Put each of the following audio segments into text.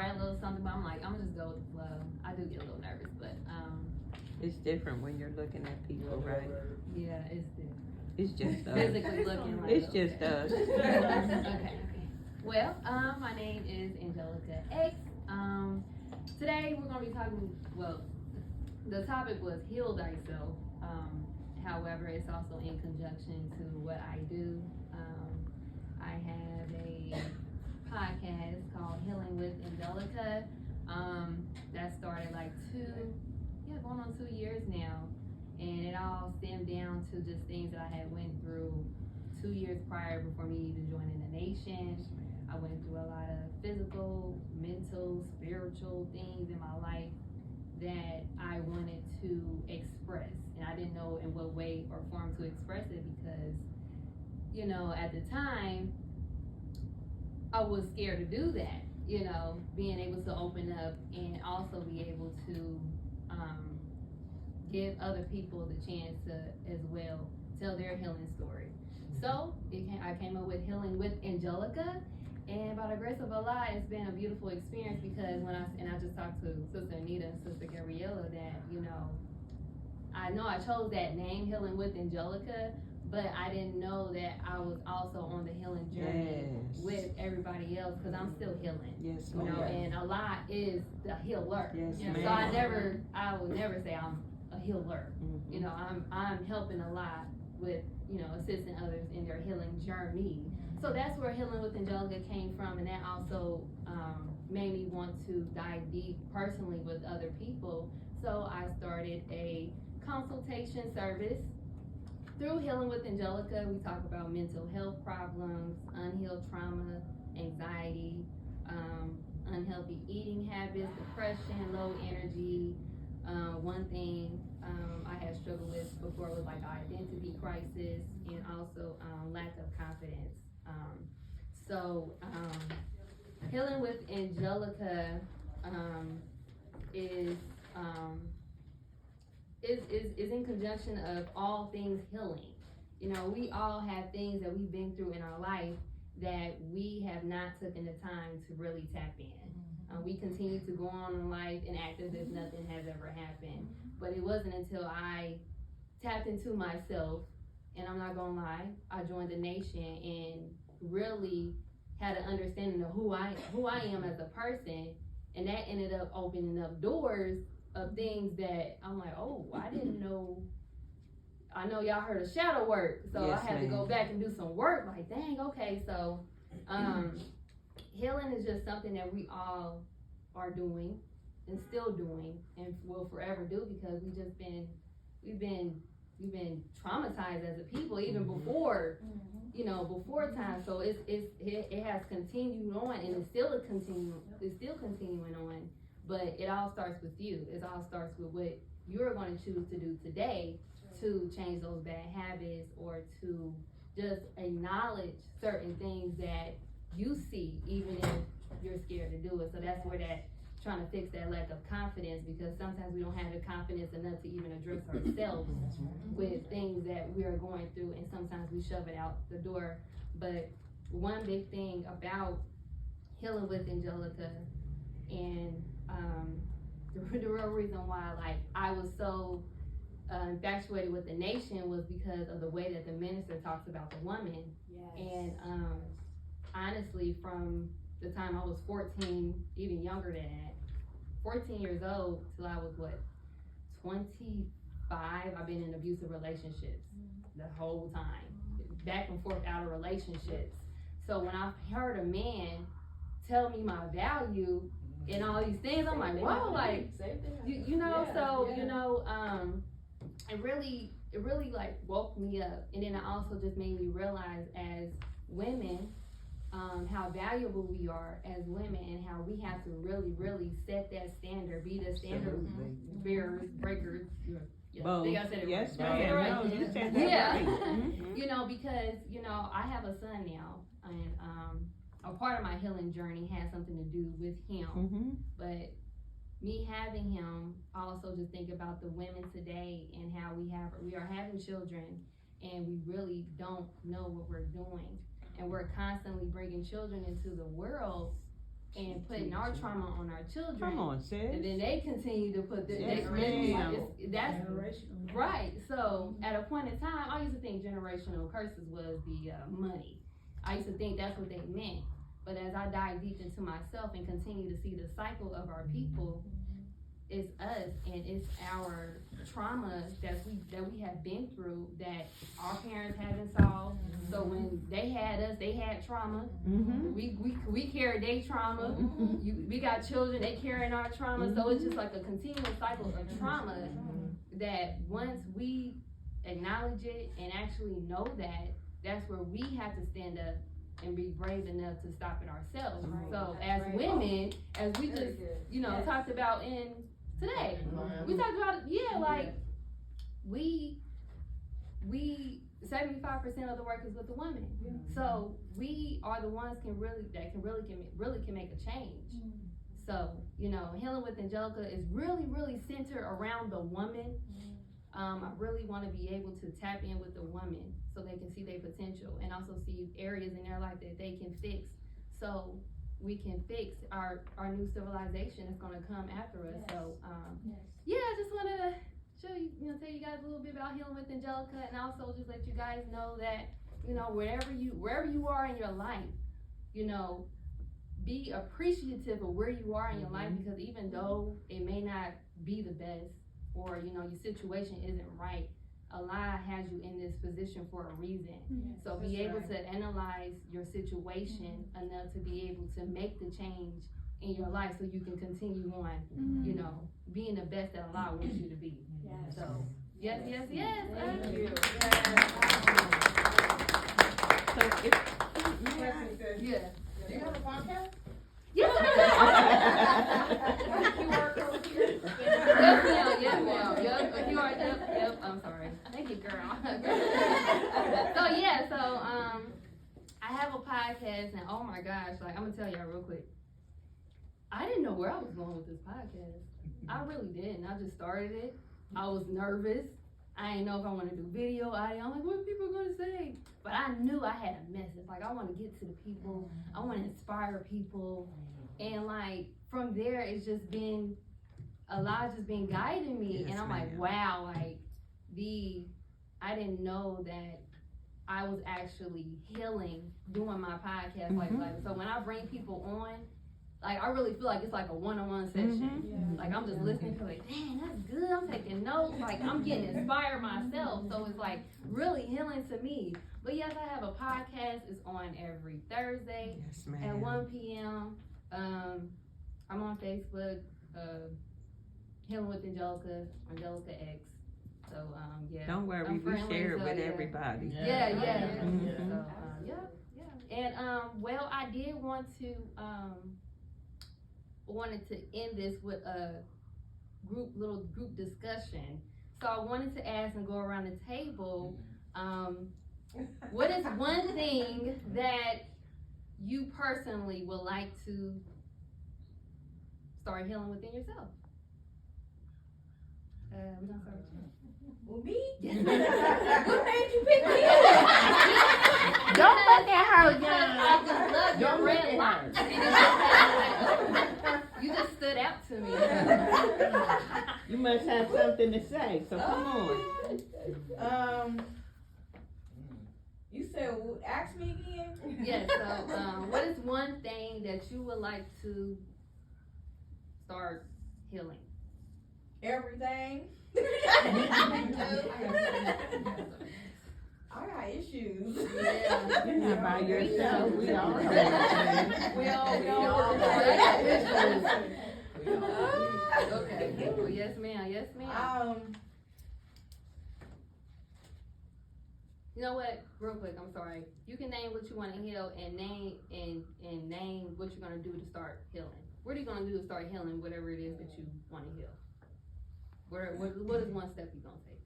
write a little something, but I'm like, I'm gonna just go with the flow. I do get a little nervous, but it's different when you're looking at people, right? yeah, it's different. It's just us. Physically looking like It's just us. Okay. Well, my name is Angelica X. Today we're gonna be talking. Well, the topic was heal thyself. However, it's also in conjunction to what I do. I have a podcast called Healing with Angelica. That started like going on 2 years now. And it all stemmed down to just things that I had went through 2 years prior before me even joining the nation. I went through a lot of physical, mental, spiritual things in my life that I wanted to express. And I didn't know in what way or form to express it because, you know, at the time, I was scared to do that, you know, being able to open up and also be able to give other people the chance to as well tell their healing story. So I came up with Healing with Angelica, and by the grace of Allah, it's been a beautiful experience because I just talked to Sister Anita and Sister Gabriella that, you know I chose that name, Healing with Angelica, but I didn't know that I was also on the healing journey with everybody else because I'm still healing. Yes, you know, and Allah is the healer. Yes, so I will never say I'm a healer. You know, I'm helping a lot with, you know, assisting others in their healing journey. So that's where Healing with Angelica came from, and that also made me want to dive deep personally with other people. So I started a consultation service through Healing with Angelica. We talk about mental health problems, unhealed trauma, anxiety, unhealthy eating habits, depression, low energy. One thing I had struggled with before was like identity crisis and also lack of confidence. Healing with Angelica is in conjunction of all things healing. You know, we all have things that we've been through in our life that we have not taken the time to really tap in. We continue to go on in life and act as if nothing has ever happened. But it wasn't until I tapped into myself, and I'm not gonna lie, I joined the nation and really had an understanding of who I am as a person, and that ended up opening up doors of things that I'm like, oh, I didn't know. I know y'all heard of shadow work, so I had to go back and do some work. Like, dang, okay, so healing is just something that we all are doing and still doing and will forever do because we've been traumatized as a people even before before time. So it has continued on and it's still continuing on. But it all starts with you. It all starts with what you're going to choose to do today to change those bad habits or to just acknowledge certain things that you see, even if you're scared to do it. So that's where that trying to fix that lack of confidence, because sometimes we don't have the confidence enough to even address ourselves with things that we are going through, and sometimes we shove it out the door. But one big thing about Healing with Angelica and the real reason why I was so infatuated with the nation was because of the way that the minister talks about the woman. And honestly, from the time I was 14, even younger than that, 14 years old till I was 25, I've been in abusive relationships the whole time, back and forth out of relationships. So when I heard a man tell me my value and all these things, I'm like, whoa, it really like woke me up. And then it also just made me realize as women, how valuable we are as women and how we have to really, really set that standard, be the standard bearers, breakers. I think I said it yes, right. Right. No, you said that right. Because, I have a son now, and a part of my healing journey has something to do with him. But me having him, I also just think about the women today and how we are having children and we really don't know what we're doing. And we're constantly bringing children into the world and putting our trauma on our children. Come on, sis. And then they continue to put Yes, that's right. So at a point in time, I used to think generational curses was the money. I used to think that's what they meant. But as I dive deep into myself and continue to see the cycle of our people, it's us and it's our trauma that we have been through that our parents haven't solved. So when they had us, they had trauma. We carried their trauma. We got children, they carrying our trauma. So it's just like a continual cycle of trauma that once we acknowledge it and actually know that, that's where we have to stand up and be brave enough to stop it ourselves. So as women, as we just, talked about in today, we talked about, like, we 75% of the work is with the women. So we are the ones can really make a change. So, Healing with Angelica is really centered around the woman. I really want to be able to tap in with the woman so they can see their potential and also see areas in their life that they can fix, so we can fix our new civilization that's going to come after us. So I just want to show you, tell you guys a little bit about Healing with Angelica, and also just let you guys know that, wherever you are in your life, be appreciative of where you are in your life, because even though it may not be the best, or your situation isn't right, Allah has you in this position for a reason. So be able to analyze your situation enough to be able to make the change in your life so you can continue on, being the best that Allah wants you to be. So yes. Thank you. So if Do you have a podcast? Yes, Yep. I'm sorry. Thank you, girl. So I have a podcast, and oh my gosh, like, I'm gonna tell y'all real quick. I didn't know where I was going with this podcast. I really didn't. I just started it. I was nervous. I didn't know if I want to do video, audio. I'm like, what are people gonna say? But I knew I had a message. Like, I want to get to the people. I want to inspire people. And like, from there, it's just been, Allah's just been guiding me. Yes, and I'm like, wow, like, I didn't know that I was actually healing doing my podcast. Like, so when I bring people on, like, I really feel like it's like a one-on-one session. Like, I'm just listening to like, dang, that's good. I'm taking notes. Like, I'm getting inspired myself. So it's like really healing to me. But yes, I have a podcast. It's on every Thursday at 1 p.m. I'm on Facebook, Healing with Angelica, Angelica X. So don't worry, we share it with everybody. Yeah. So and I did want to wanted to end this with a little group discussion. So I wanted to ask and go around the table, what is one thing that you personally would like to start healing within yourself? We're gonna start with you. Well, me? What made you pick me? Don't look at her, I just love your red locks. You just stood out to me. You must have something to say, so come on. You said, ask me again? Yes, so what is one thing that you would like to start healing? Everything. I got issues. Yeah. You're not by yourself. We all have We all got issues. Okay. Well, yes, ma'am. You know what? Real quick, I'm sorry. You can name what you want to heal and name what you're gonna do to start healing. What are you gonna do to start healing whatever it is that you want to heal? What is one step you're gonna take?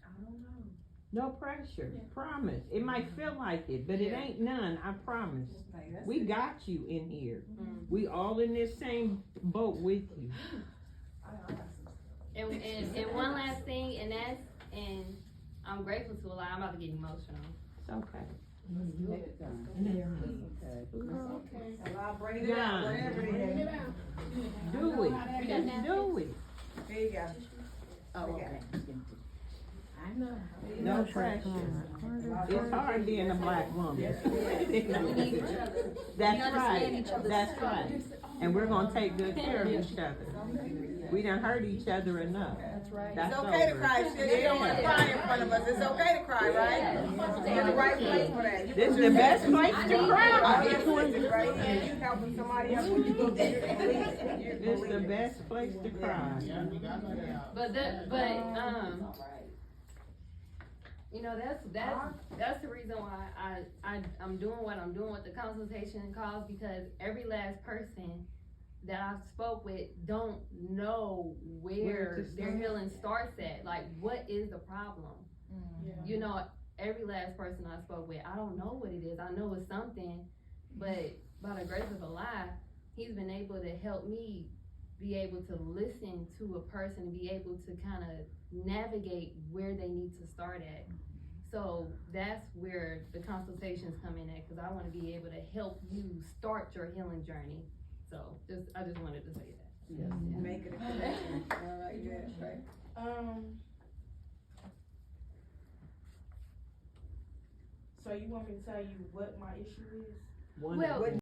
I don't know. No pressure. Promise. It might feel like it, but it ain't none. I promise. We got you in here. We all in this same boat with you. And one last thing, and I'm grateful to Allah. I'm about to get emotional. It's okay. I'll bring it out, whatever it is. Do it. Do it. There you go. Oh, okay. I know. No pressure. It's hard being a black woman. That's right. That's right. And we're gonna take good care of each other. We done hurt each other enough. That's right. It's okay to cry, you don't wanna cry in front of us, it's okay to cry, right? You're in the right place for that. This is the best place to cry. Right here, you helping somebody else when you go to your It's the best place to cry. You know, that's the reason why I'm doing what I'm doing with the consultation calls, because every last person that I spoke with don't know where their healing starts at. Like, what is the problem? You know, every last person I spoke with, I don't know what it is. I know it's something, but by the grace of Allah, He's been able to help me be able to listen to a person, be able to kind of navigate where they need to start at. So that's where the consultations come in at, because I want to be able to help you start your healing journey. So I just wanted to say that. Yeah. Make it a connection. Alright, yeah, right. So you want me to tell you what my issue is? One Well, of them.